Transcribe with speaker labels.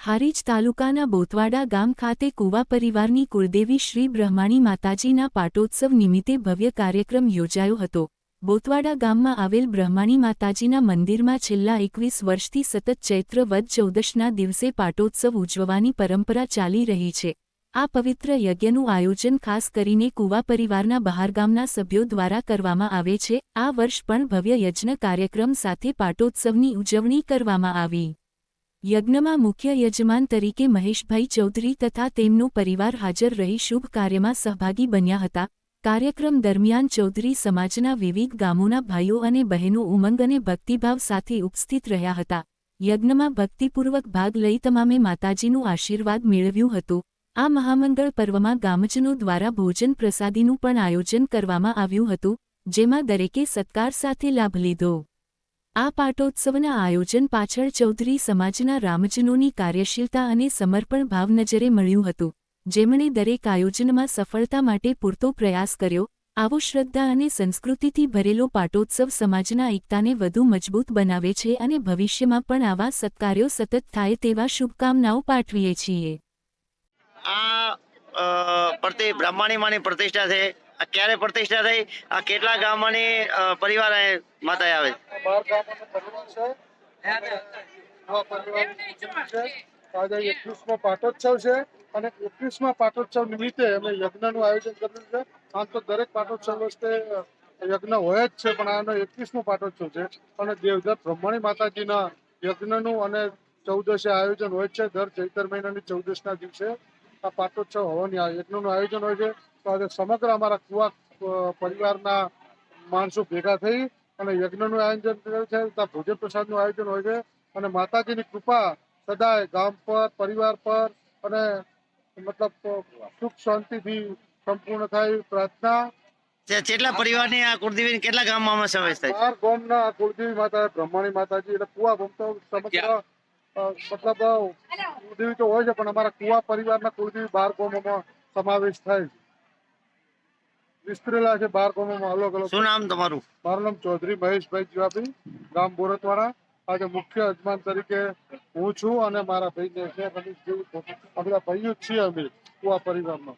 Speaker 1: હારીજ તાલુકાના બોથવાડા ગામ ખાતે કુવા પરિવારની કુળદેવી શ્રી બ્રહ્માણી માતાજીના પાટોત્સવ નિમિત્તે ભવ્ય કાર્યક્રમ યોજાયો હતો। બોથવાડા ગામમાં આવેલ બ્રહ્માણી માતાજીના મંદિરમાં છેલ્લા 21 વર્ષથી સતત ચૈત્ર વદ ચૌદશના દિવસે પાટોત્સવ ઉજવવાની પરંપરા ચાલી રહી છે। આ પવિત્ર યજ્ઞનું આયોજન ખાસ કરીને કુવા પરિવારના બહારગામના સભ્યો દ્વારા કરવામાં આવે છે। આ વર્ષ પણ ભવ્ય યજ્ઞ કાર્યક્રમ સાથે પાટોત્સવની ઉજવણી કરવામાં આવી। યજ્ઞમાં મુખ્ય યજમાન તરીકે મહેશભાઈ ચૌધરી તથા તેમનો પરિવાર હાજર રહી શુભ કાર્યમાં સહભાગી બન્યા હતા। કાર્યક્રમ દરમિયાન ચૌધરી સમાજના વિવિધ ગામોના ભાઈઓ અને બહેનો ઉમંગ અને ભક્તિભાવ સાથે ઉપસ્થિત રહ્યા હતા। યજ્ઞમાં ભક્તિપૂર્વક ભાગ લઈ તમામે માતાજીનું આશીર્વાદ મેળવ્યું હતું। આ મહામંગળ પર્વમાં ગામજનો દ્વારા ભોજન પ્રસાદીનું પણ આયોજન કરવામાં આવ્યું હતું, જેમાં દરેકે સત્કાર સાથે લાભ લીધો। આ પાટોત્સવના આયોજન પાછળ ચૌધરી સમાજના રામજનોની કાર્યશીલતા અને સમર્પણ ભાવ નજરે મળ્યું હતું, જેમણે દરેક આયોજનમાં સફળતા માટે પૂરતો પ્રયાસ કર્યો। આવો શ્રદ્ધા અને સંસ્કૃતિથી ભરેલો પાટોત્સવ સમાજના એકતાને વધુ મજબૂત બનાવે છે અને ભવિષ્યમાં પણ આવા સત્કાર્યો સતત થાય તેવા શુભકામનાઓ પાઠવીએ છીએ।
Speaker 2: બ્રહ્માણી માની પ્રતિષ્ઠા છે। આ ક્યારે પ્રતિષ્ઠા થઈ? આ કેટલા ગામની પરિવાર માતા આવે?
Speaker 3: 12 ગામનો પરિવાર છે। આજે 21મો પાટોત્સવ છે અને 21મા પાટોત્સવ નિમિત્તે અમે યજ્ઞનું આયોજન કર્યું છે। આમ તો દરેક પાટોત્સવ વખતે યજ્ઞ હોય જ છે, પણ આનો 21મો પાટોત્સવ છે અને દેવધર બ્રહ્માણી માતાજીના યજ્ઞનું અને 14 આયોજન હોય છે। દર ચૈત્ર મહિનાની 14ના દિવસે આ પાટોત્સવ હોવાની યજ્ઞનું આયોજન હોય છે। તો આજે સમગ્ર અમારા કુવા પરિવારના માણસો ભેગા થઈ અને યજ્ઞનું આયોજન કર્યું છે। ત્યાં ભોજન પ્રસાદનું આયોજન હોય છે અને માતાજીની કૃપા સદાય ગામ પર, પરિવાર પર અને મતલબ સુખ શાંતિથી સંપૂર્ણ થાય પ્રાર્થના।
Speaker 2: કેટલા પરિવારની આ કુળદેવી કેટલા ગામમાં સમાવેશ થાય?
Speaker 3: 12 ગામના કુળદેવી માતા બ્રહ્માણી માતાજી એટલે કુવા ભક્તો સમગ્ર મતલબ કુળદેવી તો હોય છે, પણ અમારા કુવા પરિવારના કુળદેવી 12 ગામોમાં સમાવેશ થાય છે। વિસ્તરેલા છે 12 ગામોમાં અલગ અલગ।
Speaker 2: શું નામ તમારું?
Speaker 3: મારું નામ ચૌધરી મહેશભાઈ જીવાભાઈ, ગામ બોરતવાડા। આજે મુખ્ય યજમાન તરીકે હું છું અને મારા ભાઈને અમે બધા ભાઈઓ જ છીએ અમે કુવા પરિવારમાં।